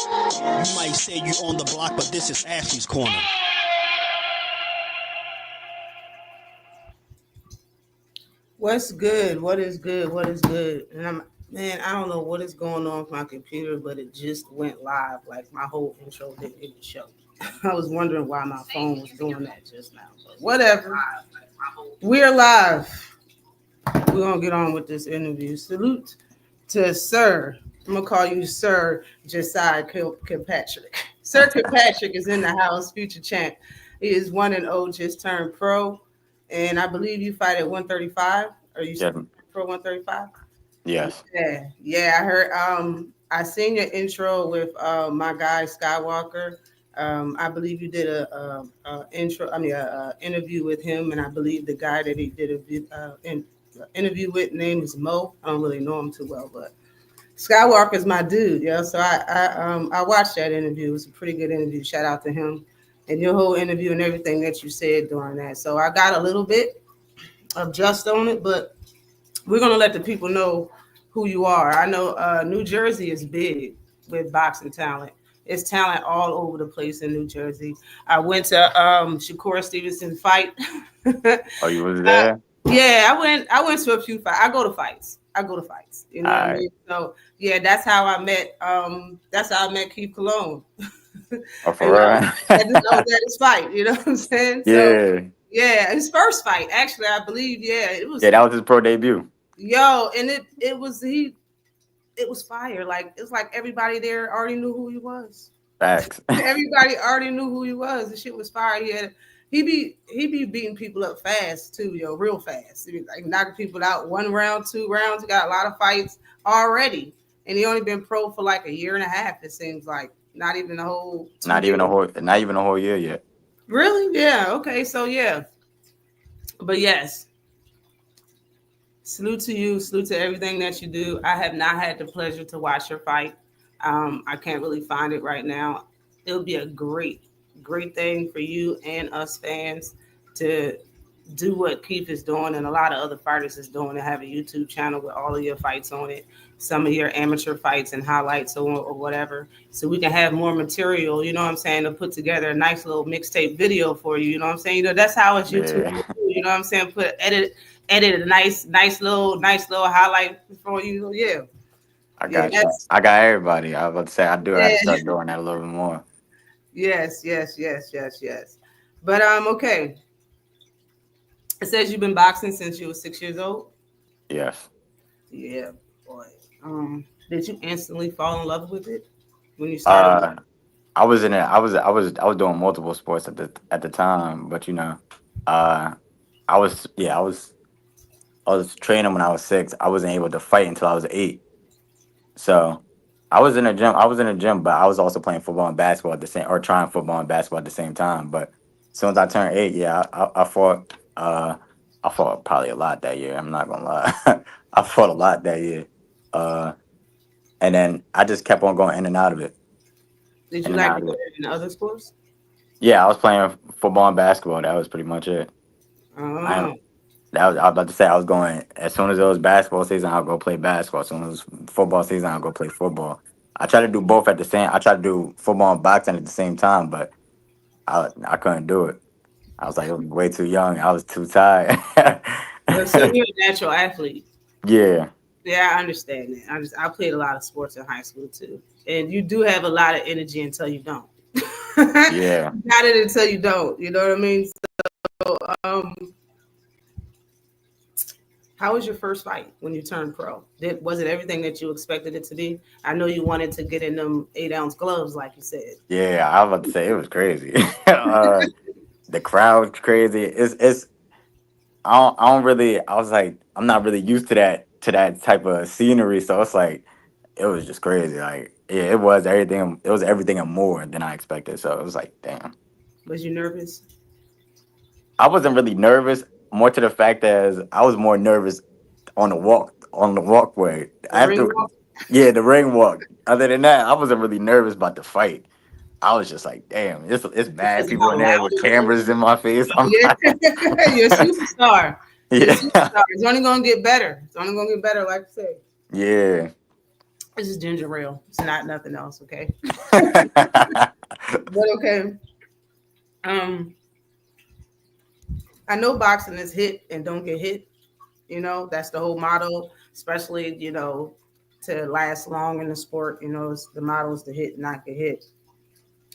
You might say you on the block, but this is Ashley's Corner. What's good? What is good? What is good? And I don't know what is going on with my computer, but it just went live. Like my whole intro didn't even show. I was wondering why my phone was doing that just now. But whatever. We're live. We're gonna get on with this interview. Salute to Sir. I'm gonna call you Sir Kirkpatrick. Sir Kirkpatrick is in the house, future champ. He is 1-0, just turned pro, and I believe you fight at 135. Are you Yeah. pro 135? Yes. Yeah. I heard. I seen your intro with my guy Skywalker. I believe you did a intro. I mean, a interview with him, and I believe the guy that he did an interview with name is Mo. I don't really know him too well, but Skywalker's my dude, yo. So I watched that interview. It was a pretty good interview. Shout out to him and your whole interview and everything that you said during that. So I got a little bit of just on it, but we're gonna let the people know who you are. I know New Jersey is big with boxing talent. It's talent all over the place in New Jersey. I went to Shakur Stevenson fight. Oh, you was there? Yeah, I went to a few fights. I go to fights. You know All what I right. mean? So yeah, that's how I met. That's how I met Keith Cologne. Oh, for And real? I was at his fight. You know what I'm saying? So Yeah. yeah, his first fight, actually, I believe. Yeah, it was. Yeah, that was his pro debut. Yo, and it was fire. Like it's like everybody there already knew who he was. Facts. Everybody already knew who he was. The shit was fire. He be beating people up fast too, yo, real fast. He be like knocking people out 1 round, 2 rounds. He got a lot of fights already, and he only been pro for like a year and a half. It seems like not even a whole 2 years. Not even a whole year yet. Really? Yeah. Okay. So yeah, but yes, salute to you. Salute to everything that you do. I have not had the pleasure to watch your fight. I can't really find it right now. It would be a great thing for you and us fans to do what Keith is doing and a lot of other fighters is doing to have a YouTube channel with all of your fights on it, some of your amateur fights and highlights or whatever. So we can have more material, you know what I'm saying, to put together a nice little mixtape video for you, you know what I'm saying? You know, that's how it's YouTube, Yeah. you know what I'm saying? Edit a nice little highlight for you. Yeah. I Yeah, got you. I got everybody. I was about to say I do have to yeah. start doing that a little bit more. Yes. But okay. It says you've been boxing since you were 6 years old. Yes. Yeah, boy. Did you instantly fall in love with it when you started? Uh I was in it. I was doing multiple sports at the time, but uh I was training when I was 6. I wasn't able to fight until I was 8. So I was in a gym. But I was also playing football and basketball at the same, or trying football and basketball at the same time. But as soon as I turned 8, yeah, I fought. I fought probably a lot that year. I'm not gonna lie. I fought a lot that year. Uh, and then I just kept on going in and out of it, Did in you and like out to of go it. in other sports? Yeah, I was playing football and basketball. That was pretty much it. I Oh, I was about to say I was going as soon as it was basketball season, I'll go play basketball. As soon as football season, I'll go play football. I try to do both at the same. I try to do football and boxing at the same time, but I couldn't do it. I was like I was way too young. I was too tired. so you're a natural athlete. Yeah, Yeah, I understand that. I played a lot of sports in high school too, and you do have a lot of energy until you don't. yeah. Got it until you don't. You know what I mean? So, how was your first fight when you turned pro? Was it everything that you expected it to be? I know you wanted to get in them 8 ounce gloves, like you said. Yeah, I was about to say it was crazy. The crowd's crazy. It's I don't really. I was like I'm not really used to that type of scenery, so it's like it was just crazy. Like yeah, it was everything. It was everything and more than I expected. So it was like damn. Was you nervous? I wasn't really nervous. More to the fact as I was more nervous on the walkway The ring after. walk? Yeah, the ring walk. Other than that, I wasn't really nervous about the fight. I was just like, damn, it's mad Because of people how in there loud with it was? cameras in my face. I'm Yeah, like, you're a superstar. You're a yeah, superstar. It's only gonna get better. It's only gonna get better, like I said. yeah. This is ginger ale. It's not nothing else, okay? Yeah. But okay. Um, I know boxing is hit and don't get hit. That's the whole motto, especially, to last long in the sport. It's, the motto is to hit, not get hit.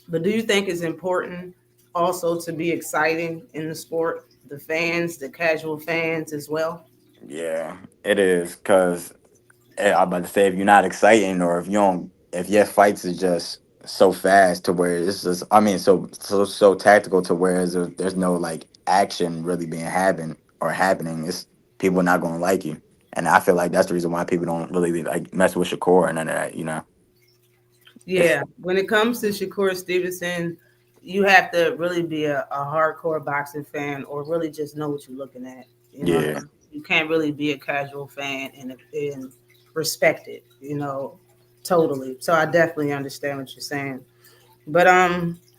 But do you think it's important also to be exciting in the sport? The fans, the casual fans as well? Yeah, it is because I'm about to say if you're not exciting or if you don't, if your fights is just so fast to where it's just, I mean, so tactical to where there's no like action really being happening. It's people not gonna like you, and I feel like that's the reason why people don't really like mess with Shakur and none of that. It's Yeah. When it comes to Shakur Stevenson, you have to really be a hardcore boxing fan or really just know what you're looking at. You know what I yeah. mean? You can't really be a casual fan and respect it, totally. So I definitely understand what you're saying. But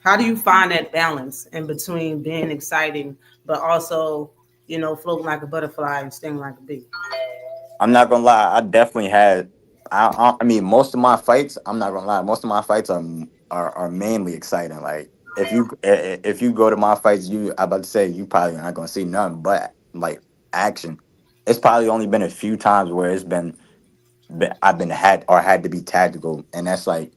how do you find that balance in between being exciting but also, floating like a butterfly and stinging like a bee? I'm not gonna lie. I definitely had. I mean, most of my fights. I'm not gonna lie. Most of my fights are mainly exciting. Like if you go to my fights, I about to say you probably not gonna see none but like action. It's probably only been a few times where I've been had to be tactical, and that's like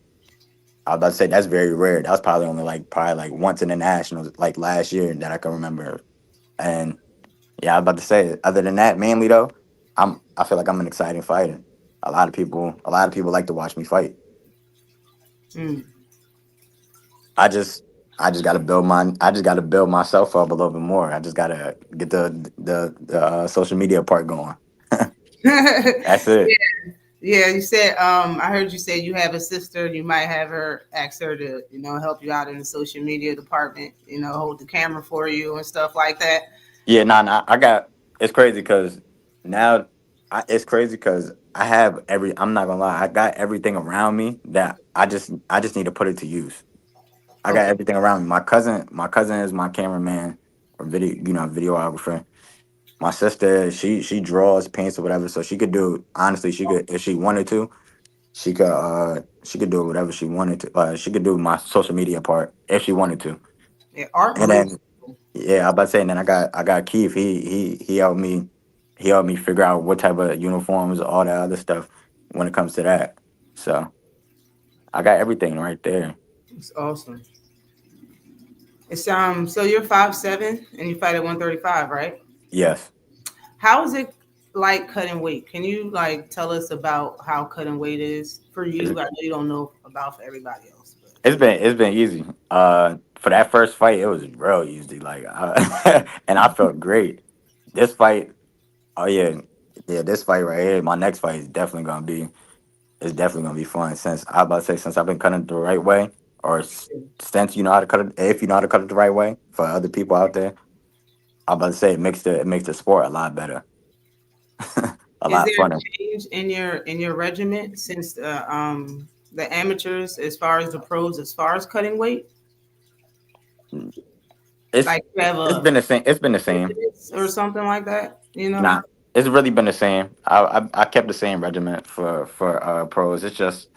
I was about to say that's very rare. That was probably only probably like once in the nationals, like last year that I can remember. And yeah, I was about to say. Other than that, mainly though, I feel like I'm an exciting fighter. A lot of people like to watch me fight. Mm. I just gotta build myself up a little bit more. I just gotta get the social media part going. That's it. Yeah, you said I heard you say you have a sister. You might have her ask her to, help you out in the social media department, hold the camera for you and stuff like that. Yeah, nah. It's crazy because now it's crazy because I have every. I'm not gonna lie. I got everything around me that I just need to put it to use. I got Okay. everything around me. My cousin is my cameraman or videographer. My sister, she draws, paints or whatever, so she could do honestly, she could if she wanted to, she could do whatever she wanted to. She could do my social media part if she wanted to. Yeah, art And moves. then yeah, I about to say, and then I got Keith. He helped me figure out what type of uniforms, all that other stuff when it comes to that. So I got everything right there. It's awesome. It's so you're 5'7" and you fight at 135, right? Yes. How is it like cutting weight? Can you like tell us about how cutting weight is for you? I know you don't know about for everybody else, but It's been easy. For that first fight, it was real easy. Like, and I felt great. This fight, oh yeah, this fight right here, my next fight is definitely gonna be fun. Since I about to say since I've been cutting it the right way, or since you know how to cut it, if you know how to cut it the right way for other people out there, I about to say it makes the sport a lot better, a is lot there a funner. change in your regiment since the amateurs as far as the pros as far as cutting weight? It's Like you have it's a been the same. It's been the same. or something like that, Nah, it's really been the same. I kept the same regiment for pros. It's just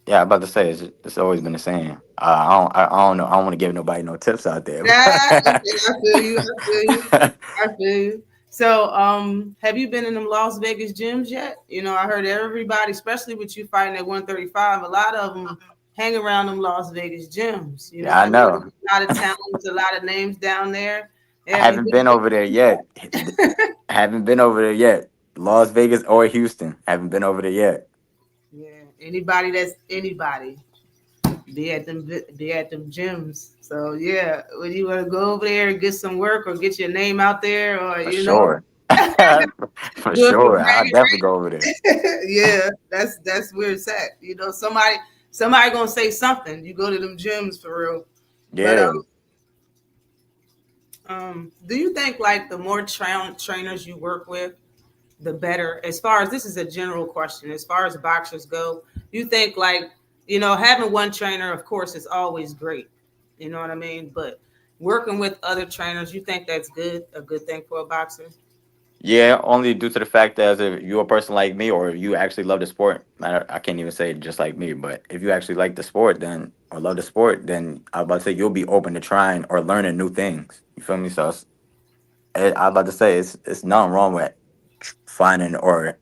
yeah, I'm about to say it's always been the same. I don't know. I don't want to give nobody no tips out there. Yeah, okay, I feel you. I feel you. I feel you. So, have you been in them Las Vegas gyms yet? I heard everybody, especially with you fighting at 135, a lot of them hang around them Las Vegas gyms. Yeah, I I know there's know. a lot of talents, a lot of names down there. I Have you haven't been over there yet. I haven't been over there yet. Las Vegas or Houston. Haven't been over there yet. Yeah, anybody that's anybody be at them gyms. So yeah, when you want to go over there and get some work or get your name out there or For sure. For doing some sure. I'll bragging definitely go over there. rights. Yeah, that's where it's at. Somebody gonna say something. You go to them gyms for real. But Yeah. do you think like the more trainers you work with, the better? As far as this is a general question, as far as boxers go, you think like having one trainer, of course, is always great. You know what I mean? But working with other trainers, you think that's good, a good thing for a boxer? Yeah, only due to the fact that if you're a person like me, or you actually love the sport, I can't even say just like me, but if you actually like the sport, then or love the sport, then I was about to say you'll be open to trying or learning new things. You feel me? So I was about to say it's nothing wrong with finding or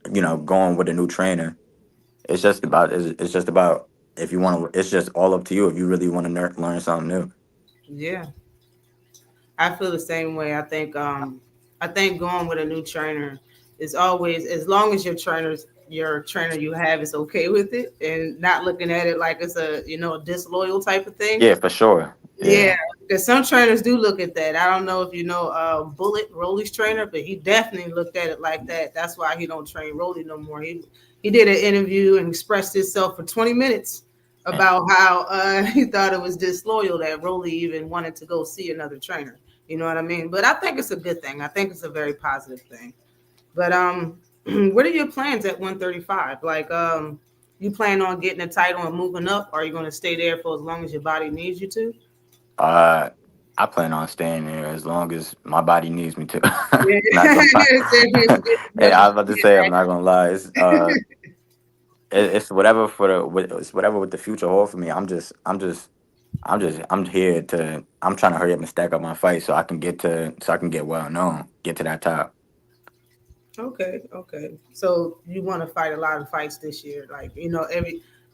going with a new trainer. It's just about if you want to. It's just all up to you if you really want to learn something new. Yeah, I feel the same way. I think going with a new trainer is always, as long as your trainer you have is okay with it and not looking at it like it's a a disloyal type of thing. Yeah, for sure. Yeah, Yeah, because some trainers do look at that. I don't know if you know Bullet Rolly's trainer, but he definitely looked at it like that. That's why he don't train Rolly no more. He did an interview and expressed himself for 20 minutes man. about how he thought it was disloyal that Rolly even wanted to go see another trainer. You know what I mean? But I think it's a good thing. I think it's a very positive thing. But what are your plans at 135? Like you plan on getting a title and moving up? Or are you going to stay there for as long as your body needs you to? Uh, I plan on staying there as long as my body needs me to. Yeah. Not gonna lie. Same here to get as Hey, much I as was about to you can, say I'm right? not gonna lie. It's whatever it's whatever with the future hold for me. I'm here to. I'm trying to hurry up and stack up my fight so I can get well known, get to that top. Okay, okay. So you want to fight a lot of fights this year, like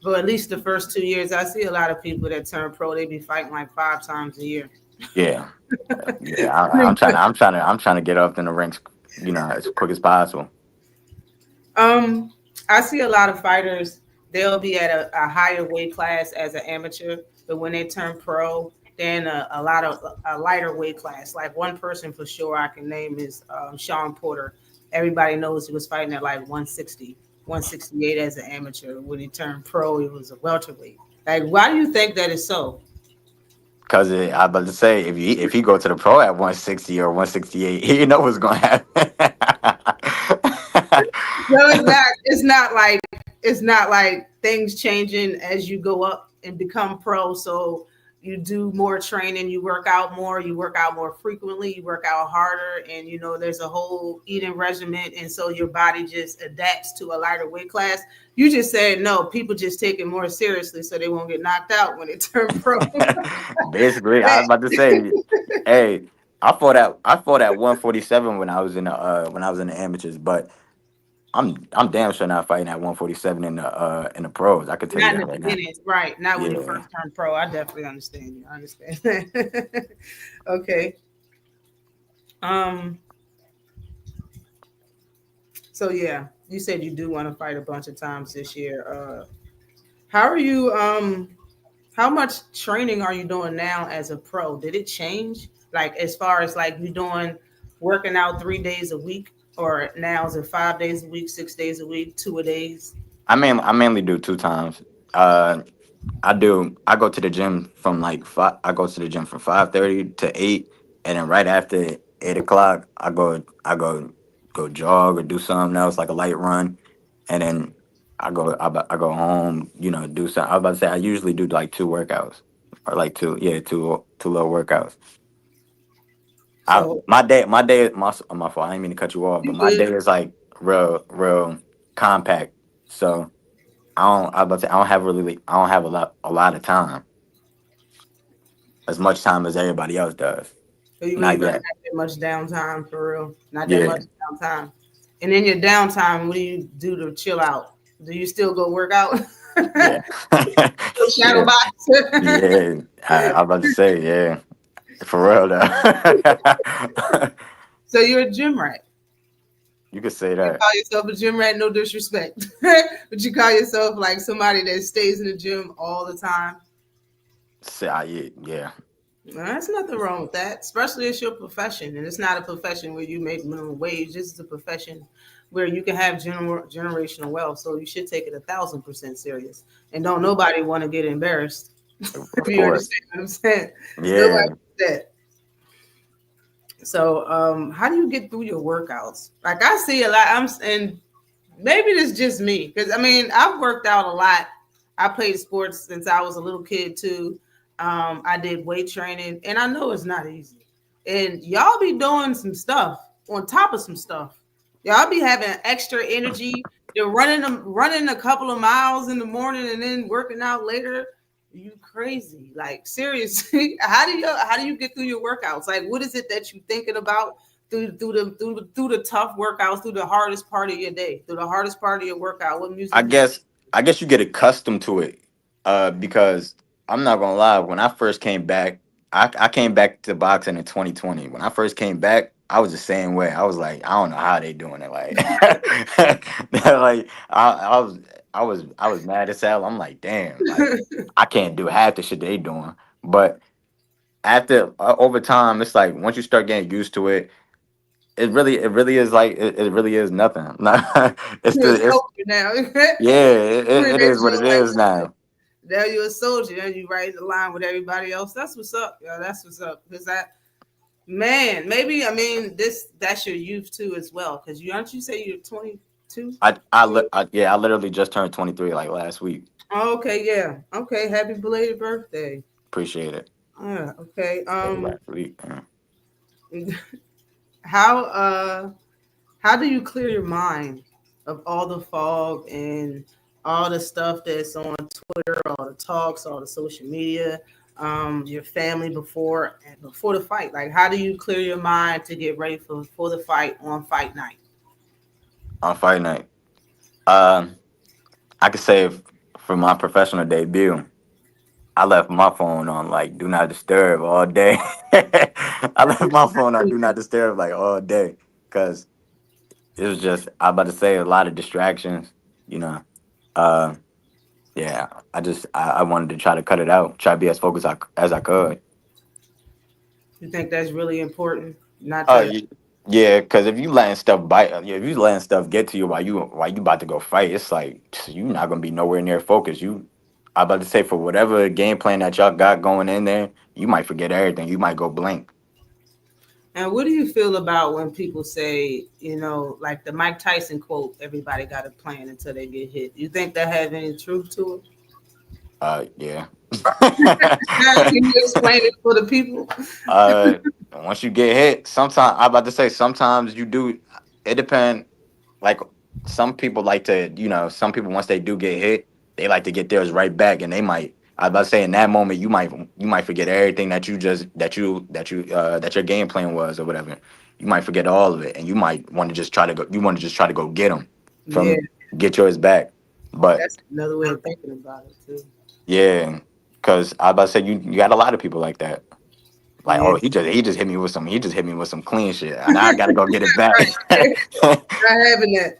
for at least the first 2 years. I see a lot of people that turn pro. They be fighting like 5 times a year. Yeah, yeah. I'm trying to get up in the ranks, as quick as possible. Um, I see a lot of fighters. They'll be at a higher weight class as an amateur, but when they turn pro, then a lighter weight class. Like one person for sure I can name is Sean Porter. Everybody knows he was fighting at like 160, 168 as an amateur. When he turned pro, he was a welterweight. Like, why do you think that is so? Cause I about to say if he go to the pro at 160 or 168, he know what's gonna happen. No, it's not. It's not like things changing as you go up and become pro. So you do more training, you work out more frequently, you work out harder, and there's a whole eating regimen, and so your body just adapts to a lighter weight class. You just said no. People just take it more seriously, so they won't get knocked out when they turn pro. Basically, I was about to say, hey, I fought at 147 when I was in the amateurs, but I'm damn sure not fighting at 147 in the pros. I could tell you Not in that the right now. beginning, right? Not when you Yeah. first turn pro. I definitely understand you. I understand that. Okay. Um. So yeah, you said you do want to fight a bunch of times this year. How are you? How much training are you doing now as a pro? Did it change? Like as far as like you doing working out 3 days a week, or now is it 5 days a week, 6 days a week, 2 a days? I mainly do two times. Uh, I go to the gym from like five. I go to the gym from 5:30 to 8, and then right after 8 o'clock, I go jog or do something else like a light run, and then I go home. Do something. I was about to say I usually do like two workouts or like two little workouts. So My fault. I didn't mean to cut you off, but you my day good? is like real compact. So I was about to say I don't have a lot of time, as much time as everybody else does. So you really Not don't yet. have that much downtime for real. Not that Yeah, much downtime. And in your downtime, what do you do to chill out? Do you still go work out? yeah, Shadow yeah, box. yeah. I was about to say, yeah, for real though. So you're a gym rat. You could say You that. call yourself a gym rat, no disrespect. But you call yourself like somebody that stays in the gym all the time. Yeah, yeah, Well, there's nothing wrong with that, especially it's your profession, and it's not a profession where you make minimum wage. This is a profession where you can have generational wealth. So you should take it 1,000% serious, and don't nobody want to get embarrassed. of You course. understand what I'm saying? Nobody Yeah, wants that. So, how do you get through your workouts? Like I see a lot. And maybe it's just me because I mean I've worked out a lot. I played sports since I was a little kid too. I did weight training, and I know it's not easy. And y'all be doing some stuff on top of some stuff. Y'all be having extra energy. They're running a couple of miles in the morning and then working out later. You crazy. Like seriously, how do you get through your workouts? Like what is it that you thinking about through the tough workouts, through the hardest part of your day, through the hardest part of your workout? What music I do you guess I guess you get accustomed to it. Because I'm not gonna lie, when I first came back, I came back to boxing in 2020. When I first came back, I was the same way. I was like, I don't know how they doing it. Like, like I was mad as hell. I'm like, damn, like I can't do half the shit they doing. But after over time, it's like once you start getting used to it, it really is like it really is nothing. it's You're a the it's soldier now. yeah, it That is what shit it like is now. now you're a soldier and you right in line with everybody else. That's what's up, yo. That's what's up. Because that man, maybe I mean that's your youth too as well. Because you aren't you say you're 22? Yeah, I literally just turned 23 like last week. Oh, okay, yeah. Okay, happy belated birthday. Appreciate it. Yeah, okay. Yeah, last week. Yeah. How how do you clear your mind of all the fog and all the stuff that's on Twitter, all the talks, all the social media, your family before the fight? Like, how do you clear your mind to get ready for the fight on fight night? On fight night, um, I could say for my professional debut, I left my phone on like do not disturb all day. I left my phone on do not disturb like all day because it was just I about to say a lot of distractions. You know, uh, yeah. I wanted to try to cut it out, try to be as focused as I could. You think that's really important? Not Oh, to yeah, because if you letting stuff bite, yeah, if you letting stuff get to you while you about to go fight, it's like you not gonna be nowhere near focused. I about to say for whatever game plan that y'all got going in there, you might forget everything. You might go blank. And what do you feel about when people say, like the Mike Tyson quote, everybody got a plan until they get hit? You think that has any truth to it? Yeah. Now, can you explain it for the people? uh, Once you get hit, sometimes I about to say sometimes you do. It depends. Like some people like to, some people once they do get hit, they like to get theirs right back, and they might. I was about to say in that moment you might forget everything that your game plan was or whatever. You might forget all of it, and you might want to just try to go. You want to just try to go get them Yeah, from get yours back. But that's another way of thinking about it too. yeah, because I was about to say you got a lot of people like that. Like, Yeah, oh, he just hit me with some clean shit, and I gotta go get it back. right. Not having that.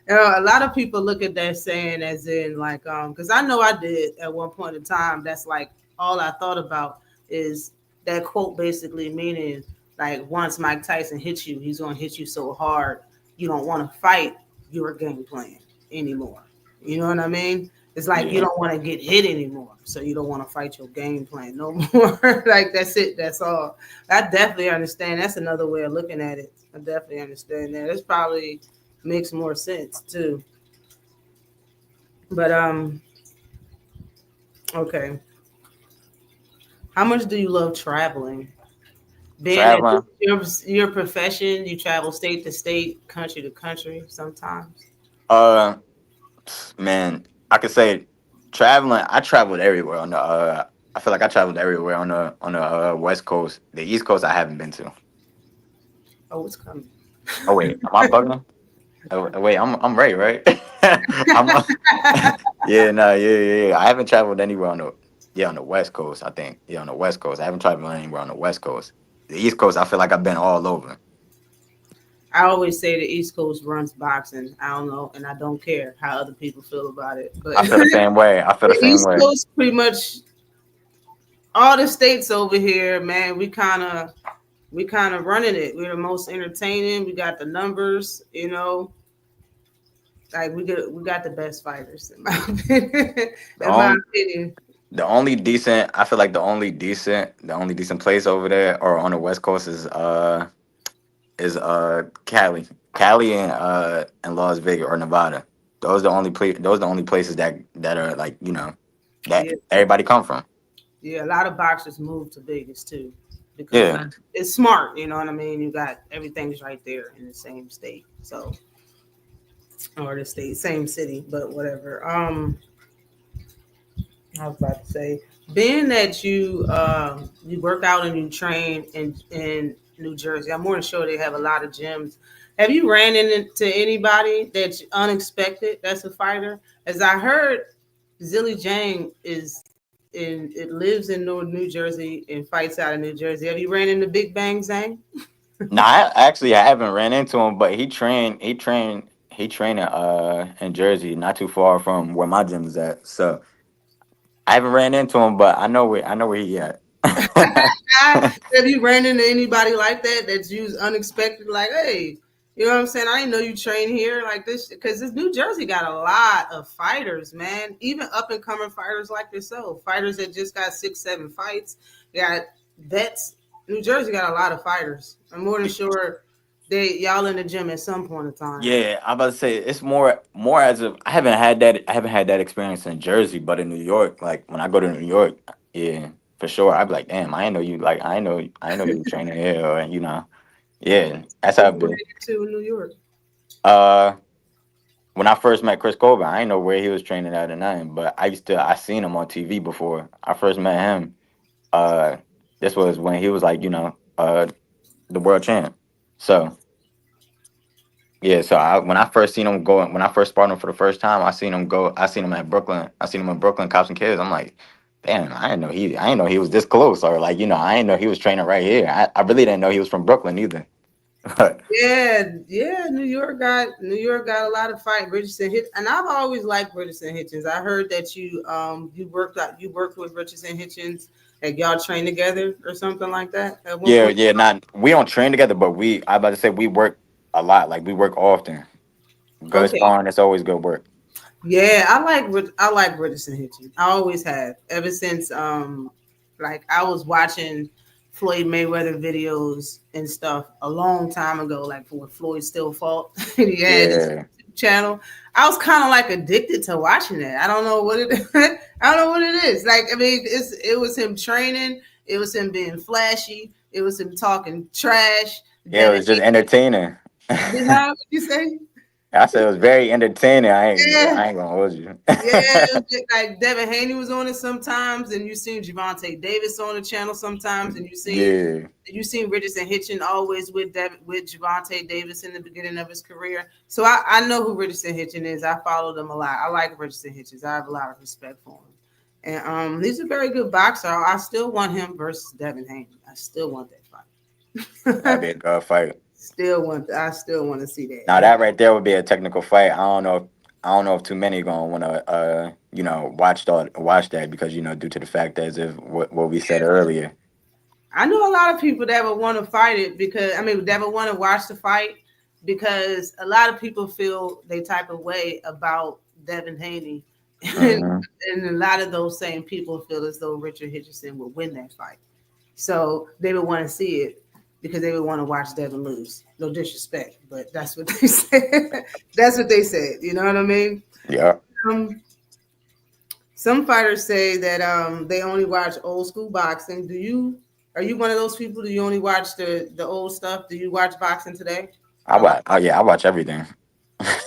A lot of people look at that saying as in like, because I know I did at one point in time. That's like all I thought about is that quote basically meaning like once Mike Tyson hits you, he's gonna hit you so hard you don't want to fight your game plan anymore. You know what I mean? It's like you Yeah, don't want to get hit anymore, so you don't want to fight your game plan no more. Like that's it. That's all. I definitely understand. That's another way of looking at it. I definitely understand that. It's probably makes more sense too. But okay. How much do you love traveling? Being that traveling. your profession, you travel state to state, country to country sometimes. Uh, Man, I could say traveling. I traveled everywhere on the. I feel like I traveled everywhere on the West Coast. The East Coast I haven't been to. Oh, it's coming. Oh wait, am I bugging? Oh, wait, I'm right, right? I'm. Yeah, no, yeah. I haven't traveled anywhere on the West Coast. I think on the West Coast. I haven't traveled anywhere on the West Coast. The East Coast, I feel like I've been all over. I always say the East Coast runs boxing. I don't know, and I don't care how other people feel about it. But I feel the same way. I feel the the same East way. Coast, pretty much all the states over here, man, we kind of running it. We're the most entertaining. We got the numbers, like we got the best fighters in my opinion. The In my only opinion. The only decent, I feel like the only decent place over there or on the West Coast is Cali, and Las Vegas or Nevada. Those the only places that are like that Yeah, everybody come from. yeah. A lot of boxers move to Vegas too because Yeah, it's smart. You know what I mean? You got everything's right there in the same state. So or the state, same city, but whatever. I was about to say, being that you work out and you train in New Jersey, I'm more than sure they have a lot of gyms. Have you ran into anybody that's unexpected that's a fighter? As I heard, Zilly Jang it lives in New Jersey and fights out of New Jersey. Have you ran into Big Bang Zang? No, I haven't ran into him, but he trained in Jersey, not too far from where my gym is at. So I haven't ran into him, but I know where he at. Have you ran into anybody like that that's used unexpected? Like, hey, you know what I'm saying? I didn't know you train here like this because this New Jersey got a lot of fighters, man. Even up and coming fighters like yourself, fighters that just got 6, 7 fights. Got vets. New Jersey got a lot of fighters. I'm more than sure y'all in the gym at some point in time. Yeah, I'm about to say it's more as of I haven't had that experience in Jersey, but in New York, like when I go to New York, yeah, for sure, I'd be like, damn, I didn't know you like I didn't know you were training here, or yeah, that's how Who I've you ran been. into in New York? Uh, when I first met Chris Colvin, I didn't know where he was training at or nothing, but I seen him on TV before. I first met him. Uh, this was when he was like, the world champ. So yeah, so when I first seen him go, when I first sparred him for the first time, I seen him go. I seen him at Brooklyn. I seen him in Brooklyn, Cops and Kids. I'm like, damn, I didn't know he was this close, or like, I didn't know he was training right here. I really didn't know he was from Brooklyn either. But Yeah. New York got a lot of fight. Richardson Hitch, and I've always liked Richardson Hitchens. I heard that you worked with Richardson Hitchens, like y'all train together or something like that at one yeah, point. yeah, not we don't train together, but I about to say we work a lot. Like we work often. Good Okay. sparring. It's always good work. Yeah, I like Richardson Hitchens. I always have ever since like I was watching Floyd Mayweather videos and stuff a long time ago, like when Floyd still fought and he had his Yeah, YouTube channel. I was kind of like addicted to watching that. I don't know what it I don't know what it is. Like I mean, it was him training, it was him being flashy, it was him talking trash. yeah, it Devin, was just entertaining. how would you say? I said it was very entertaining. Yeah. I ain't gonna hold you. Yeah, like Devin Haney was on it sometimes, and you seen Javante Davis on the channel sometimes, and Yeah, you seen Richardson Hitchin always with Javante Davis in the beginning of his career. So I know who Richardson Hitchin is. I follow them a lot. I like Richardson Hitchins. I have a lot of respect for him, and he's a very good boxer. I still want him versus Devin Haney. I still want that that'd be fight. a good fight. I still want to see Now that. that right there would be a technical fight. I don't know if too many gonna want to watch that because due to the fact that as if what we said earlier. I know a lot of people that would want to fight it because I mean that would want to watch the fight because a lot of people feel they type of way about Devin Haney, and, Hmm. and a lot of those same people feel as though Richard Hitchison would win that fight. So they would want to see it because they would want to watch Devin lose. No disrespect, but that's what they said. That's what they said. You know what I mean? Yeah, Um, some fighters say that they only watch old school boxing. Are you one of those people? Do you only watch the old stuff? Do you watch boxing today? I watch. Oh yeah, I watch everything.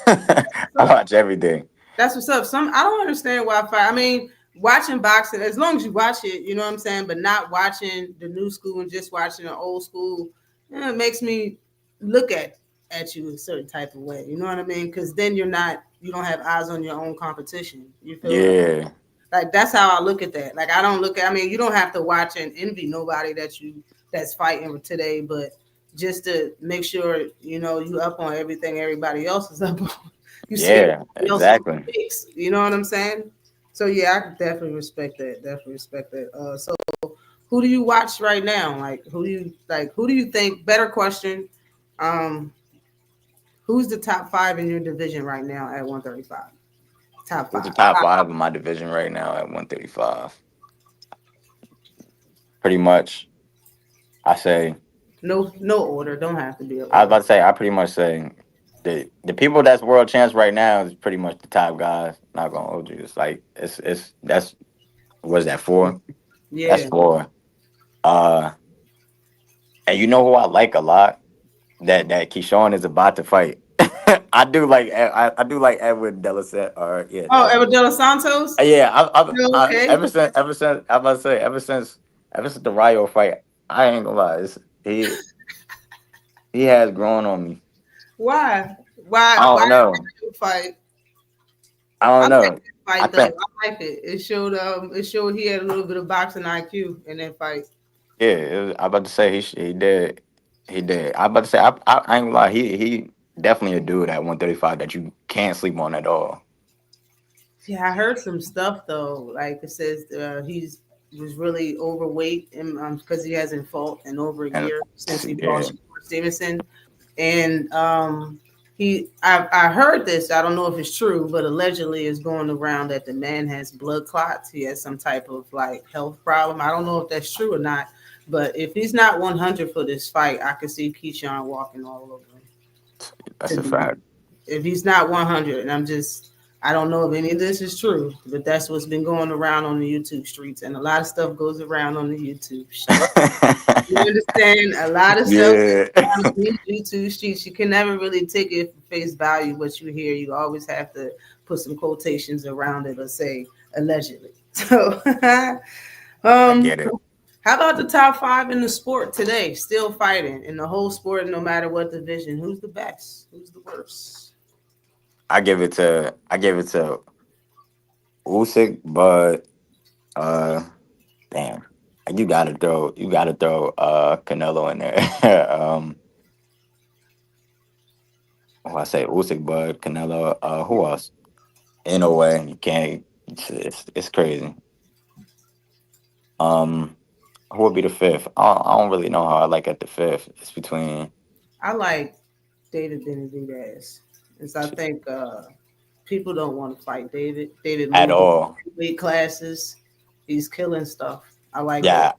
I watch everything. That's what's up. I don't understand why fight. I mean, watching boxing as long as you watch it, you know what I'm saying, but not watching the new school and just watching the old school, it makes me look at you a certain type of way. You know what I mean? Because then you don't have eyes on your own competition. You feel me? Yeah, Like that's how I look at that. Like I don't look at. I mean, you don't have to watch and envy nobody that's fighting today, but just to make sure you up on everything everybody else is up on. You see yeah, everybody else exactly. fix. You know what I'm saying? So yeah, I definitely respect that. Definitely respect that. So who do you watch right now? Like who do you like? Who do you think? Better question. Um, who's the top five in your division right now at 135? Top Who's the five. top five in my division right now at 135? Pretty much, I say. No order. Don't have to be an I was order. about to say. I pretty much say the people that's world champs right now is pretty much the top guys. Not gonna hold you. It's like it's that's what's that for? That's Yeah. four. Uh, and you know who I like a lot? That Keyshawn is about to fight. I do like I do like Edward Delaset or yeah. Oh, Everdella Santos. Yeah, Okay. I'm about to say ever since the Rio fight, I ain't gonna lie, he has grown on me. Why? I Why don't know. did you fight? I I don't like know. that I fight though. think I like it. It showed he had a little bit of boxing IQ in that fight. yeah. I'm about to say he did. He did. I'm about to say I ain't gonna lie. He definitely a dude at 135 that you can't sleep on at all. Yeah, I heard some stuff though. Like it says he's was really overweight and because he hasn't fought in over a And year since he fought yeah, Shakur Stevenson. And I heard this. I don't know if it's true, but allegedly is going around that the man has blood clots. He has some type of like health problem. I don't know if that's true or not. But if he's not 100 for this fight, I could see Keyshawn walking all over him. that's To a be, fact. if he's not 100, and I don't know if any of this is true, but that's what's been going around on the YouTube streets, and a lot of stuff goes around on the YouTube streets. You understand? A lot of stuff Yeah. on these YouTube streets, you can never really take it for face value. What you hear, you always have to put some quotations around it or say allegedly. So, I um, get it. how about the top five in the sport today? Still fighting in the whole sport, no matter what division. Who's the best? Who's the worst? I give it to Usyk, but uh, damn, you gotta throw Canelo in there. I say Usyk, but Canelo. Who else? In a way, you can't. It's crazy. Um, who would be the fifth? I don't really know how I like at the fifth. It's between I like David Benavidez. And so I think people don't want to fight David. David at moved up all. weight classes. He's killing stuff. I like David. Yeah,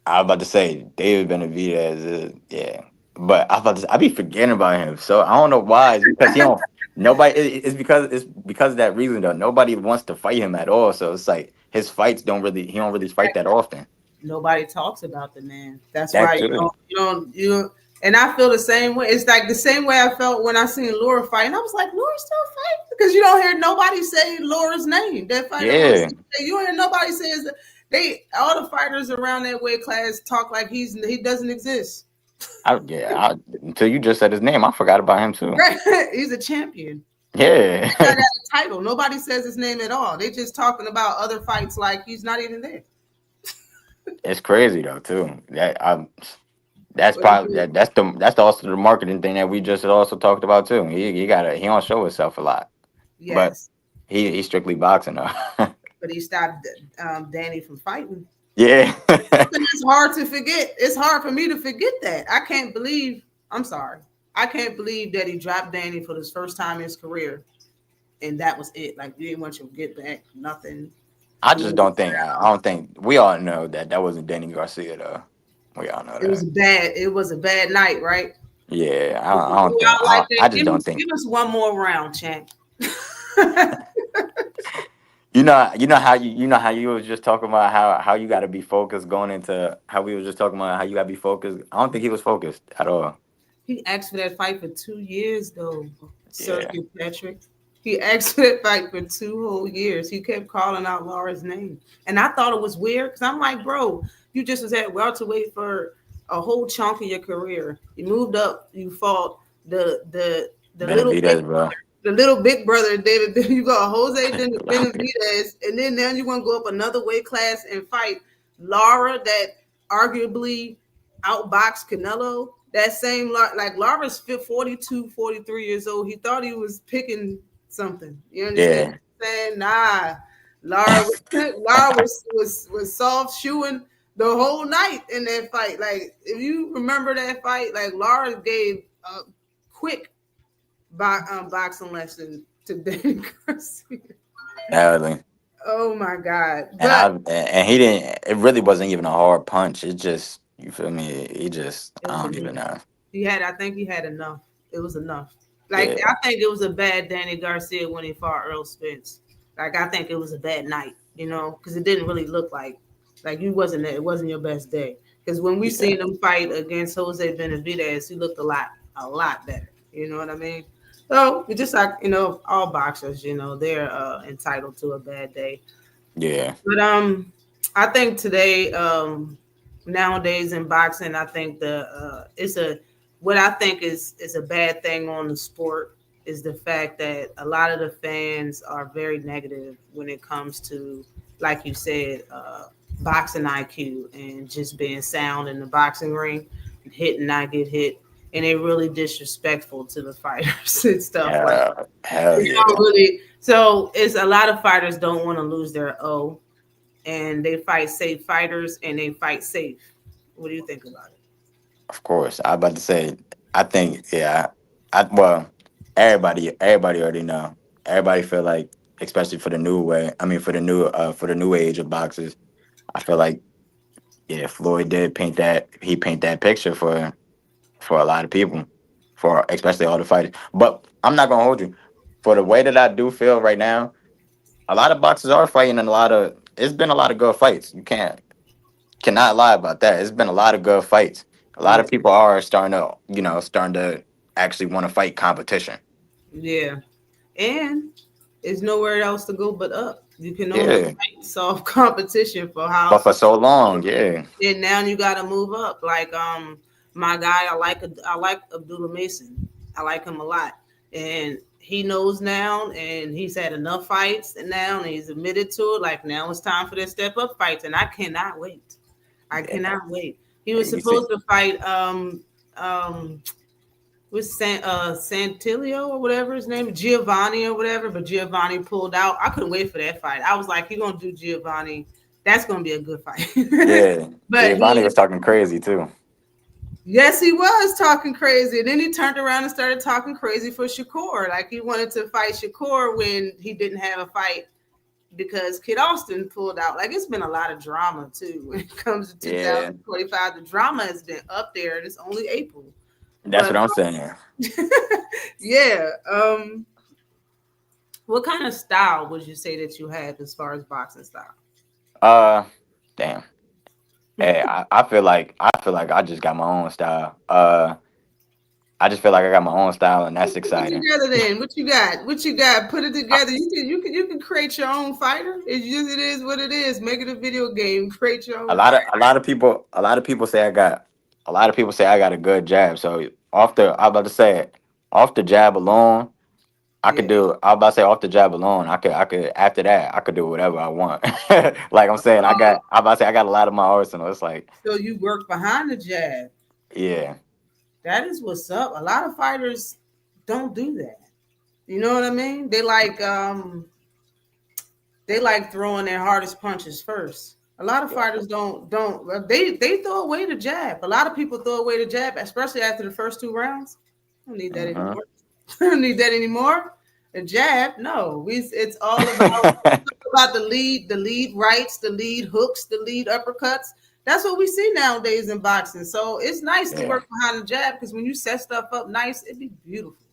I was about to say David Benavidez. Yeah, but I be forgetting about him. So I don't know why. It's because he don't. Nobody. It's because of that reason though. Nobody wants to fight him at all. So it's like his fights don't really. He don't really fight that often. Nobody talks about the man. That's That why too. you don't, and I feel the same way. It's like the same way I felt when I seen Laura fight. And I was like, Laura still fighting? Because you don't hear nobody say Laura's name. That fight on Yeah. you don't hear nobody says all the fighters around that weight class talk like he doesn't exist. Until you just said his name, I forgot about him too. Right. He's a champion. Yeah. He's not got a title. Nobody says his name at all. They just talking about other fights like he's not even there. It's crazy though too. That's But probably that's also the marketing thing that we just also talked about too. He don't show himself a lot, but yes, he's strictly boxing though. but he stopped Danny from fighting. Yeah. Something that's hard to forget. It's hard for me to forget that. I can't believe. I'm sorry. I can't believe that he dropped Danny for his first time in his career, and that was it. Like you didn't want you to get back nothing. I just don't think I don't think we all know that wasn't Danny Garcia though. We all know It was that. bad. It was a bad night, right? Yeah, I don't We think all like I that. just don't think Give us one more round, champ. you know how you was just talking about how you got to be focused going into how we was just talking about how you got to be focused. I don't think he was focused at all. He asked for that fight for 2 years, though, Sir Yeah, Kirkpatrick. He asked for that fight for 2 whole years. He kept calling out Laura's name. And I thought it was weird because I'm like, bro, you just was at welterweight for a whole chunk of your career. You moved up, you fought the little Benavidez, bro. big brother. Then you got Jose Benavidez, and then now you want to go up another weight class and fight Laura that arguably outboxed Canelo. That same like Lara's 42, 43 years old. He thought he was picking something. You understand Yeah, what I'm saying? Nah. Lara was soft shoeing the whole night in that fight. Like if you remember that fight, like Lara gave a quick boxing lesson to Danny Garcia. definitely. Oh my God. And But he didn't. It really wasn't even a hard punch. It just you feel me. He just it I was don't even enough. know. I think he had enough. It was enough. Like Yeah, I think it was a bad Danny Garcia when he fought Earl Spence. Like I think it was a bad night, because it didn't really look like you wasn't there. It wasn't your best day. Because when we yeah, seen him fight against Jose Benavidez, he looked a lot better. You know what I mean? So we just like all boxers, they're entitled to a bad day. Yeah. But I think today, nowadays in boxing, I think the it's a what I think is a bad thing on the sport is the fact that a lot of the fans are very negative when it comes to, like you said, boxing IQ and just being sound in the boxing ring, hit and not get hit, and they're really disrespectful to the fighters and stuff like. Hell They yeah. don't really. So it's a lot of fighters don't want to lose their O, and they fight safe fighters and they fight safe. What do you think about it? Of course. I about to say, I think, yeah. Well, everybody already know. Everybody feel like, especially for the new way. I mean, for the new age of boxers, I feel like, yeah, Floyd did paint that. He paint that picture for a lot of people, for especially all the fighters. But I'm not gonna hold you. For the way that I do feel right now, a lot of boxers are fighting, and a lot of it's been a lot of good fights. You cannot lie about that. It's been a lot of good fights. A lot Yeah, of people are starting to actually want to fight competition. yeah. And there's nowhere else to go but up. You can only Yeah, fight soft competition for but how. for so long, yeah, And now you got to move up. Like my guy, I like Abdullah Mason. I like him a lot, and he knows now, and he's had enough fights, and now and he's admitted to it. Like now it's time for their step up fights, and I cannot wait. I yeah. cannot wait. He was You see, supposed to fight with Santilio or whatever his name, Giovanni or whatever, but Giovanni pulled out. I couldn't wait for that fight. I was like, you're gonna do Giovanni. That's gonna be a good fight. yeah. But Giovanni he was talking crazy too. yes, he was talking crazy. And then he turned around and started talking crazy for Shakur. Like he wanted to fight Shakur when he didn't have a fight because Kid Austin pulled out. Like it's been a lot of drama too when it comes to Yeah, 2025. The drama has been up there, and it's only April. that's But what I'm saying. yeah, what kind of style would you say that you have as far as boxing style? Uh, damn. Hey, I feel like I just got my own style. I just feel like I got my own style, and that's Put it exciting. together then. What you got? What you got? Put it together. You can create your own fighter. It is what it is. Make it a video game. Create your own fighter. A lot of people say I got a lot of people say I got a good jab. So I was about to say it, off the jab alone, I could Yeah. do. I was about to say off the jab alone, I could after that I could do whatever I want. Like I'm saying, I about to say I got a lot of my arsenal. It's like So you work behind the jab. yeah, That is what's up. A lot of fighters don't do that. You know what I mean? They like throwing their hardest punches first. A lot of yeah. fighters don't they throw away the jab. A lot of people throw away the jab, especially after the first two rounds. I don't need that Hmm. anymore. I don't need that anymore. The jab, no. It's all about the lead rights, the lead hooks, the lead uppercuts. That's what we see nowadays in boxing. So it's nice to Yeah, work behind the jab because when you set stuff up nice, it'd be beautiful.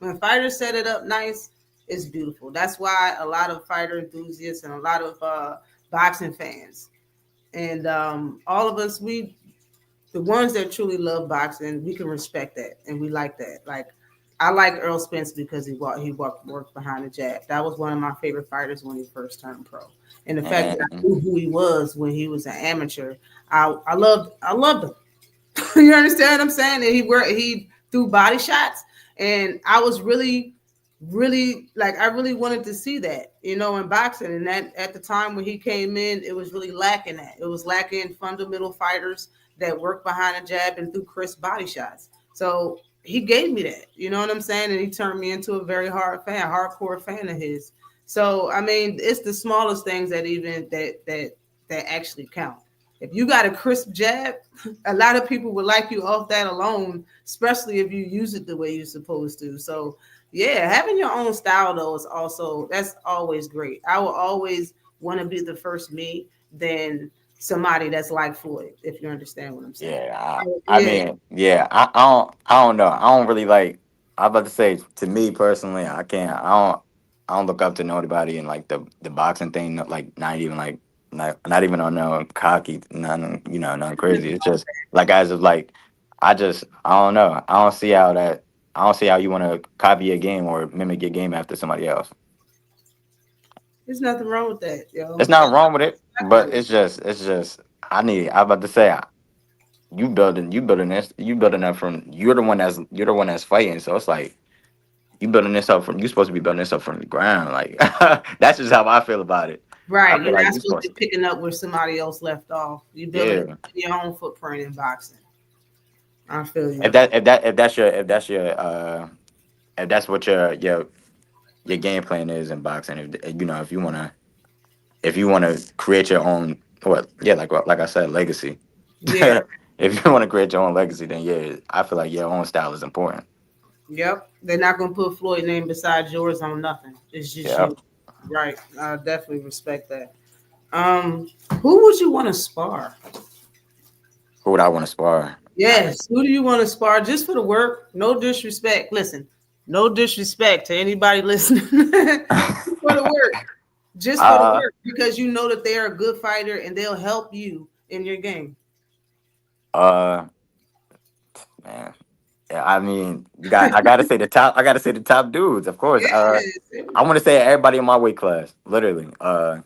When fighters set it up nice, it's beautiful. That's why a lot of fighter enthusiasts and a lot of boxing fans and all of us, the ones that truly love boxing, we can respect that and we like that. Like I like Earl Spence because he worked behind the jab. That was one of my favorite fighters when he first turned pro. And the fact that I and knew who he was when he was an amateur, I loved him. You understand what I'm saying? And he threw body shots, and I was really like I really wanted to see that, in boxing. And that at the time when he came in, it was really lacking that. It was lacking fundamental fighters that work behind a jab and threw crisp body shots. So he gave me that, you know what I'm saying? And he turned me into a very hardcore fan of his. So I mean, it's the smallest things that even that actually count. If you got a crisp jab, a lot of people would like you off that alone, especially if you use it the way you're supposed to. So yeah, having your own style though is also that's always great. I will always want to be the first me than somebody that's like Floyd, if you understand what I'm saying. yeah. I Yeah, mean, yeah. I don't know. I don't really like. I was about to say to me personally, I can't. I don't look up to nobody in like the boxing thing. Like not even on no cocky, nothing. Nothing crazy. It's just like as of like, I don't know. I don't see how that. I don't see how you want to copy a game or mimic your game after somebody else. There's nothing wrong with that, There's yo. nothing wrong with it, but Exactly. it's just. I'm about to say, you building that from. You're the one that's fighting. So it's like you building this up from. You supposed to be building this up from the ground. Like that's just how I feel about it. I Right. feel You're like not you supposed to supposed be to. picking up where somebody else left off. You're building Yeah. your own footprint in boxing. I feel If you. that if that if that's what your game plan is in boxing, if you know if you wanna create your own what yeah like I said legacy. Yeah. If you want to create your own legacy, then yeah, I feel like your own style is important. Yep. They're not gonna put Floyd name beside yours on nothing. It's just Yeah. you. Right. I definitely respect that. Who would you want to spar? Who would I want to spar? Yes. Who do you want to spar just for the work? No disrespect. Listen, no disrespect to anybody listening. Just for the work. Just for the uh work. Because you know that they are a good fighter and they'll help you in your game. uh man. Yeah, I mean, I gotta say the top dudes, of course. Yes. I want to say everybody in my weight class, literally. I'm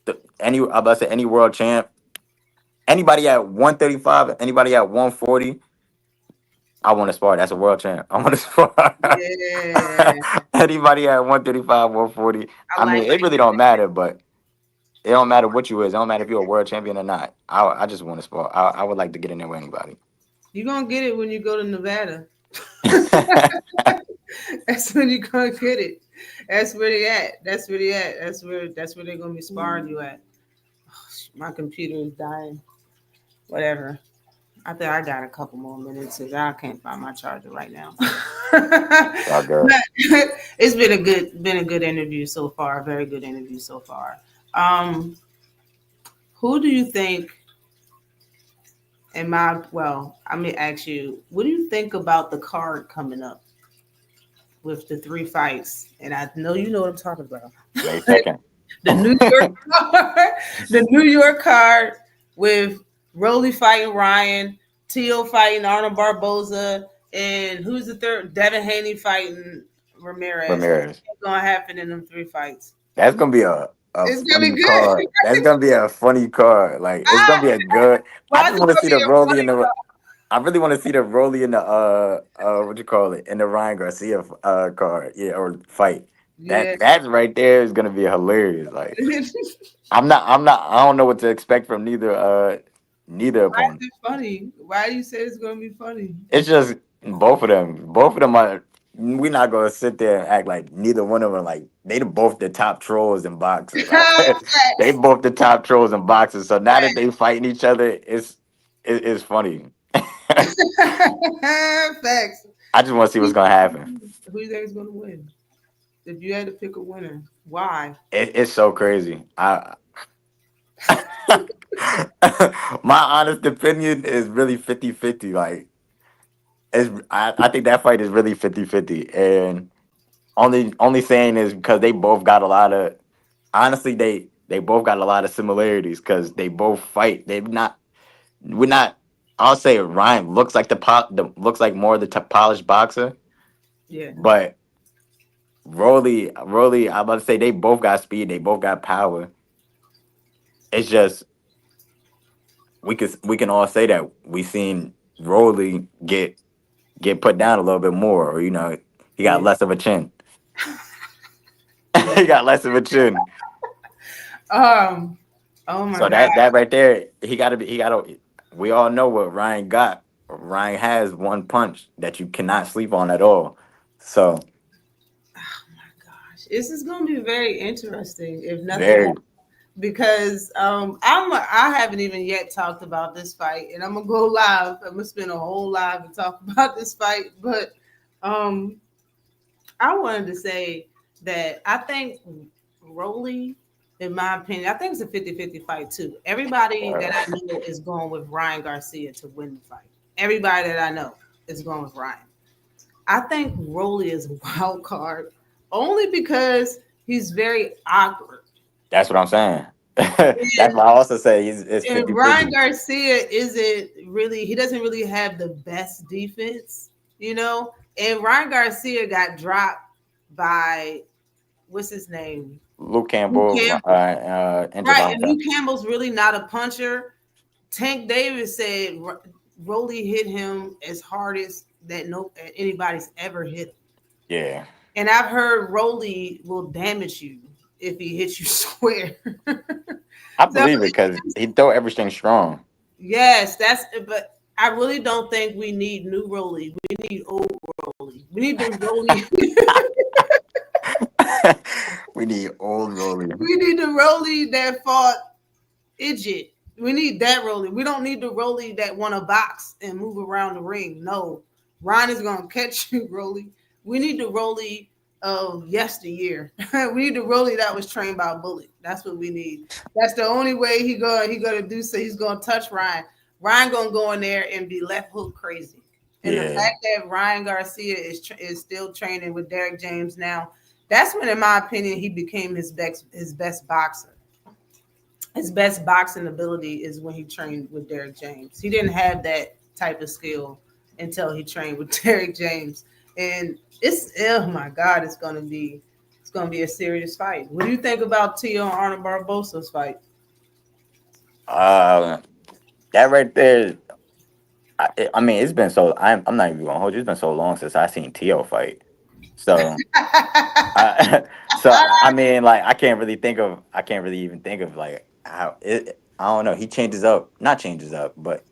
about to say any world champ, anybody at 135, anybody at 140, I want to spar. That's a world champ. I want to spar. Yeah. Anybody at 135, 140. I I mean, like it really don't matter, but it don't matter what you is. It don't matter if you're a world champion or not. I just want to spar. I would like to get in there with anybody. you're gonna get it when you go to Nevada. That's when you gonna get it. That's where they at. That's where they at. That's where they're gonna be sparring you at. My computer is dying. Whatever. I think I got a couple more minutes because I can't find my charger right now. Oh, But girl. it's been a good interview so far. A very good interview so far. Um, who do you think? Let me ask you. What do you think about the card coming up with the three fights? And I know you know what I'm talking about. May 2nd. The New York card, the New York card with Rolly fighting Ryan, Tio fighting Arnold Barboza, and who's the third? Devin Haney fighting Ramirez. Ramirez. What's gonna happen in them three fights? That's gonna be a It's gonna be funny good. card. That's gonna be a funny card. Like it's gonna be a good. I Why is just it want to gonna see be the a Rolly funny in the. I really want to see the Rolly in the what you call it in the Ryan Garcia card. Yeah, or fight. Yeah. That right there is gonna be hilarious. Like I don't know what to expect from neither Why is opponent. it funny? Why do you say it's gonna be funny? It's just both of them. Both of them are. We're not gonna sit there and act like neither one of them like both the top trolls in boxing. Like they Facts. both the top trolls in boxing. So now that Facts. they fighting each other, it's funny. Facts. I just want to see what's gonna happen. Who do you think is gonna win? If you had to pick a winner, why? It's so crazy. My honest opinion is really 50-50. Like I think that fight is really 50-50. And only saying is because they both got a lot of honestly they both got a lot of similarities because they both fight. We're not I'll say Ryan looks like looks like more of the polished boxer, Yeah. but Rolly, I'm about to say they both got speed, they both got power. It's just we can all say that we seen Rolly get put down a little bit more, or he got Yeah. less of a chin. He got less of a chin. Um. Oh my So God. that right there, he gotta. We all know what Ryan got. Ryan has one punch that you cannot sleep on at all. So Oh my gosh. This is gonna be very interesting, if nothing very else, because I haven't even yet talked about this fight, and I'm gonna go live. I'm gonna spend a whole live and talk about this fight, but um, I wanted to say that I think Rolly, in my opinion, I think it's a 50-50 fight too. Everybody that I know is going with Ryan Garcia to win the fight. Everybody that I know is going with Ryan. I think Rolly is a wild card only because he's very awkward. that's what I'm saying. That's why I also say it's And 50-50. Ryan Garcia isn't really, he doesn't really have the best defense, you know, And Ryan Garcia got dropped by what's his name? Luke Luke Campbell Campbell. and Right. And Javante. Luke Campbell's really not a puncher. Tank Davis said Rolly hit him as hard as that no anybody's ever hit. Yeah, And I've heard Rolly will damage you if he hits you square. I So believe it because he throw everything strong. yes, that's but I really don't think we need new Rolly. We need old Rolly. We need the Rolly. We need old Rolly. We need the Rolly that fought Idjit. We need that Rolly. We don't need the Rolly that want to box and move around the ring. No, Ron is gonna catch you, Rolly. We need the Rolly of yesteryear. We need the Rolly that was trained by a bullet. That's what we need. That's the only way he gonna do so. He's gonna touch Ryan. Ryan gonna go in there and be left hook crazy. And the Yeah, fact that Ryan Garcia is still training with Derek James now, that's when, in my opinion, he became his best boxer. His best boxing ability is when he trained with Derek James. He didn't have that type of skill until he trained with Derek James. And it's oh my God, it's gonna be a serious fight. What do you think about Tio and Arnold Barbosa's fight? uh, that right there. I mean, it's been so. I'm not even gonna hold you. It's been so long since I seen Tio fight. So, I, I mean, like, I can't really even think of like how it. I don't know. He changes up, not changes up, but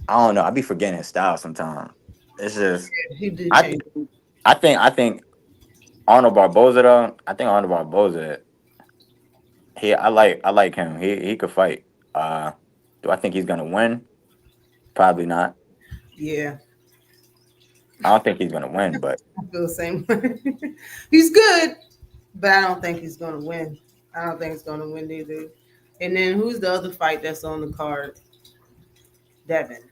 I don't know. I be forgetting his style sometimes. It's just He did I change. I think Arnold Barboza though. I think Arnold Barboza. I like him. He could fight. Do I think he's gonna win? Probably not. Yeah, I don't think he's gonna win, but I feel the same way. He's good, but I don't think he's gonna win. I don't think he's gonna win either. And then who's the other fight that's on the card? Devin.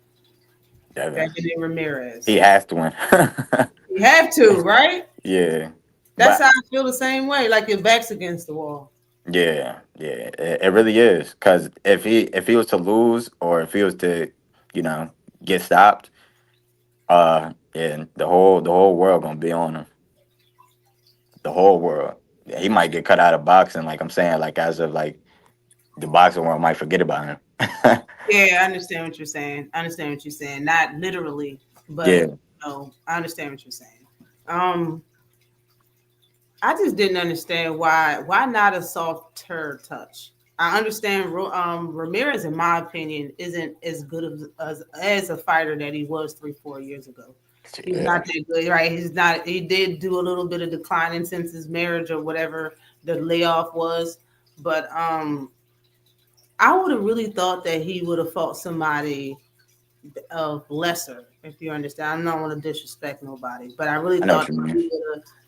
Devin, Devin and he Ramirez. has to win. You have to, right? Yeah, That's but how I feel the same way. Like your back's against the wall. yeah, it really is. Because if he was to lose or if he was to, you know, get stopped, yeah, the whole world gonna be on him. The whole world. Yeah, he might get cut out of boxing. Like I'm saying, like as of like the boxing world might forget about him. Yeah, I understand what you're saying. I understand what you're saying. Not literally, but Yeah, no, I understand what you're saying. Um, I just didn't understand why not a softer touch. I understand Ramirez, in my opinion, isn't as good as a fighter that he was 3 4 years ago. He's yeah, not that good, right? He's not. He did do a little bit of declining since his marriage or whatever the layoff was, but I would have really thought that he would have fought somebody of lesser, if you understand. I don't want to disrespect nobody, but I really I know thought what you mean.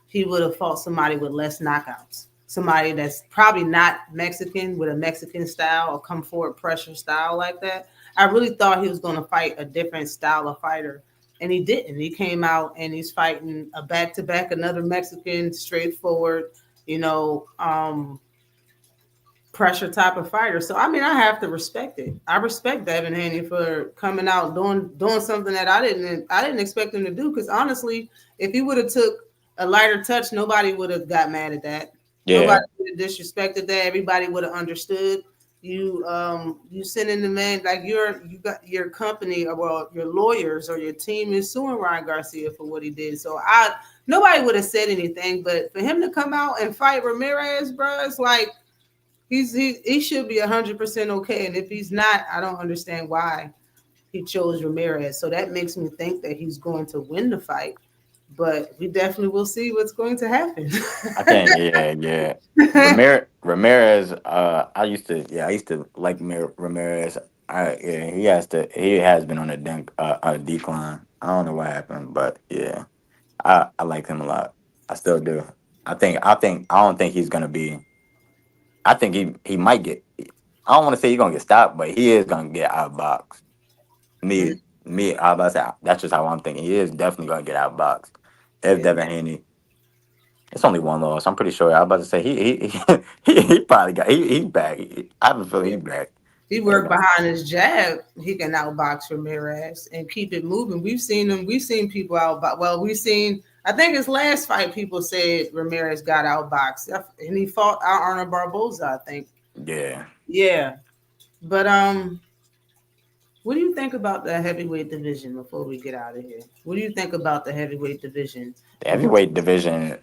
he would have fought somebody with less knockouts. Somebody that's probably not Mexican with a Mexican style or come forward pressure style like that. I really thought he was going to fight a different style of fighter, and he didn't. He came out and he's fighting a back to back, another Mexican, straightforward, you know, pressure type of fighter. So I mean, I have to respect it. I respect Devin Haney for coming out doing something that I didn't expect him to do. Because honestly, if he would have took a lighter touch, nobody would have got mad at that. Yeah, Nobody would have disrespected that. Everybody would have understood. You sending the man like you got your company or well, your lawyers or your team is suing Ryan Garcia for what he did. So I nobody would have said anything, but for him to come out and fight Ramirez, bro, it's like he should be 100% okay. And if he's not, I don't understand why he chose Ramirez. So that makes me think that he's going to win the fight. But we definitely will see what's going to happen. I think yeah. Ramirez. I used to like Ramirez. Yeah, he has been on a decline. I don't know what happened, but yeah, I like him a lot. I still do. I don't think he's gonna be. I think he might get. I don't want to say he's gonna get stopped, but he is gonna get outboxed. I about to say that's just how I'm thinking. He is definitely gonna get outboxed. If Yeah. Devin Haney, it's only one loss. I'm pretty sure. I was about to say he probably got he's back. I have a feeling he's back. He worked behind his jab. He can outbox Ramirez and keep it moving. We've seen him. We've seen people outbox. Well, we've seen. I think his last fight, people said Ramirez got outboxed, and he fought Arnold Barboza. I think. Yeah. Yeah, but what do you think about the heavyweight division before we get out of here? What do you think about the heavyweight division? The heavyweight division.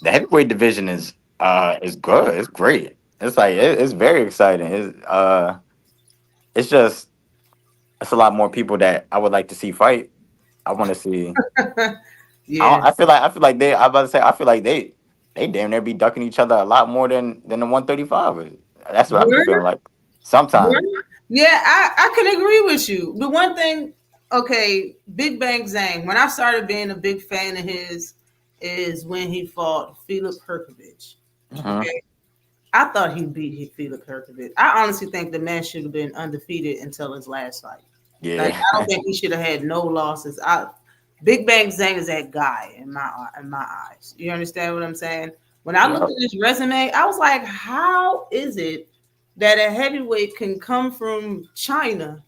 The heavyweight division is good. It's great. It's like it's very exciting. It's just it's a lot more people that I would like to see fight. I want to see. Yeah, I feel like they. I about to say. I feel like they damn near be ducking each other a lot more than the 135. That's what I be feeling Word? like sometimes. Word? Yeah, I can agree with you. But one thing, okay, Big Bang Zhang. When I started being a big fan of his, is when he fought Filip Herkovich. Hmm. Okay, I thought he beat Felix Herkovich. I honestly think the man should have been undefeated until his last fight. Like Yeah. I don't think he should have had no losses. Big Bang Zhang is that guy in my eyes. You understand what I'm saying? When I looked Yep. at his resume, I was like, how is it that a heavyweight can come from China,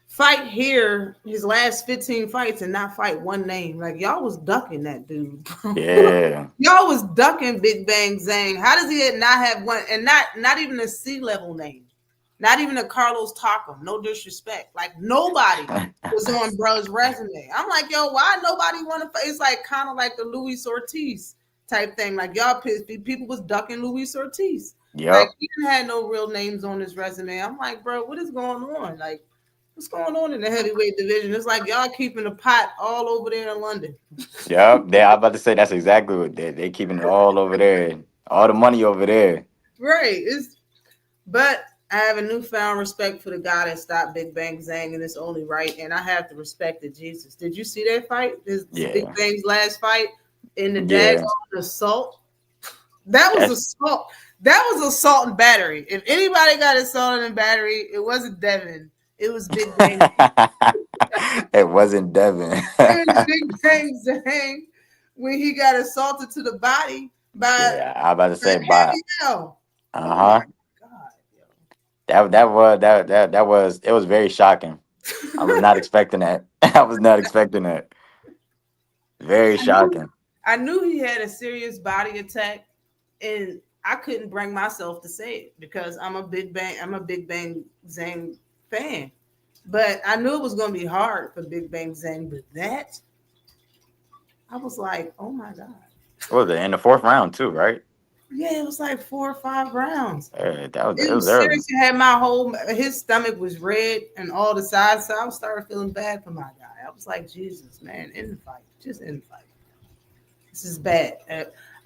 fight here his last 15 fights and not fight one name? Like y'all was ducking that dude, bro. Yeah. Y'all was ducking Big Bang Zhang. How does he not have one and not even a C level name? Not even a Carlos Taco. No disrespect. Like nobody was on bro's resume. I'm like, yo, why nobody want to? It's like kind of like the Luis Ortiz type thing. Like y'all pissed. People was ducking Luis Ortiz. Like Yep. he didn't have no real names on his resume. I'm like, bro, what is going on? Like, what's going on in the heavyweight division? It's like y'all keeping the pot all over there in London. Yep. I about to say that's exactly what they keeping it all over there. All the money over there. Right. But I have a newfound respect for the guy that stopped Big Bang Zhang, and it's only right. And I have to respect it. Jesus, did you see that fight? This Big Yeah. Bang's last fight in the Yeah. daggone assault. That was That's assault. That was assault and battery. If anybody got assaulted and battery, it wasn't Devin. It was Big Bang. it wasn't Devin. It was Big Bang Zhang when he got assaulted to the body by Yeah, I about to say bye. Pacquiao. Oh my Uh-huh. god, That was it was very shocking. I was not expecting that. I was not expecting that. Very yo. shocking. I knew he had a serious body attack, and I couldn't bring myself to say it because I'm a Big Bang Zhang fan. But I knew it was going to be hard for Big Bang Zhang. But that, I was like, oh my god, What was it in the fourth round too, right? yeah, it was like 4 or 5 rounds. It It was was early. serious. It had my whole his stomach was red and all the sides, so I started feeling bad for my guy. I was like, Jesus, man, in the fight, just in the fight. This is bad.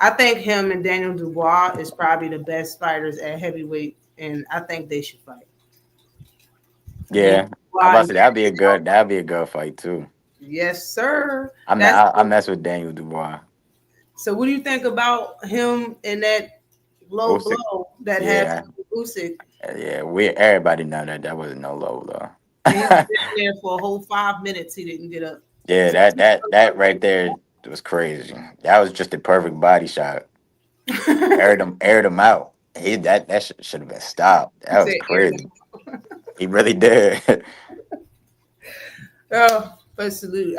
I think him and Daniel Dubois is probably the best fighters at heavyweight, and I think they should fight. Daniel Yeah. I Dubois about to and say Pacquiao. that'd be a good fight too. Yes, sir. That's I mess with Daniel Dubois. so. What do you think about him and that low Usyk. blow that Yeah. happened with Usyk? Yeah. We everybody know that wasn't no low though. And he was sitting there for a whole 5 minutes. He didn't get up. Yeah, that right there was crazy. That was just a perfect body shot. Aired him out. That should have been stopped. He That was said, "Air crazy. He really did. oh, but salute.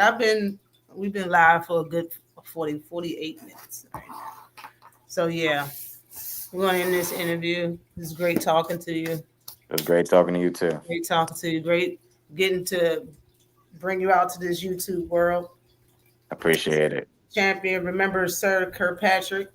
We've been live for a good 48 minutes right now. So yeah, we're going to end this interview. It's great talking to you. It was great talking to you too. Great talking to you. Great getting to bring you out to this YouTube world. Appreciate it. Champion. Remember Sir Kirkpatrick.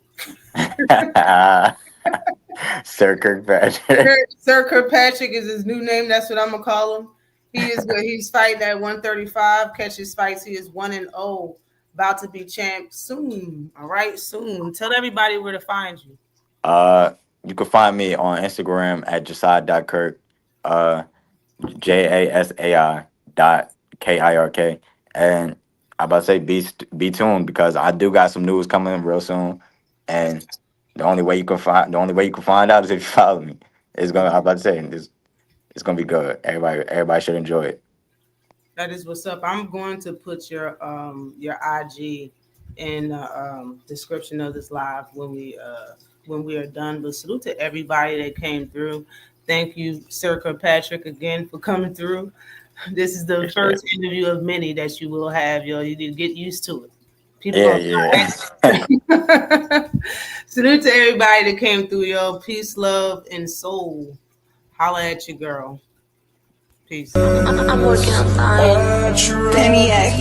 Sir Kirkpatrick. Sir Kirkpatrick is his new name. That's what I'm gonna call him. He's fighting at 135. Catches fights. He is 1-0. About to be champ soon. All right, soon. Tell everybody where to find you. You can find me on Instagram at jasai.kirk. JASAI .KIRK. And I about to say be tuned because I do got some news coming real soon. And the only way you can find out is if you follow me. I about to say it's gonna be good. Everybody should enjoy it. That is what's up. I'm going to put your IG in the description of this live when we are done. But salute to everybody that came through. Thank you, Sir Kirkpatrick, again for coming through. This is the first interview of many that you will have, yo. You need to get used to it. People Yeah. Salute to everybody that came through, yo. Peace, love, and soul. Holla at your girl. Peace. I'm working on Penny X.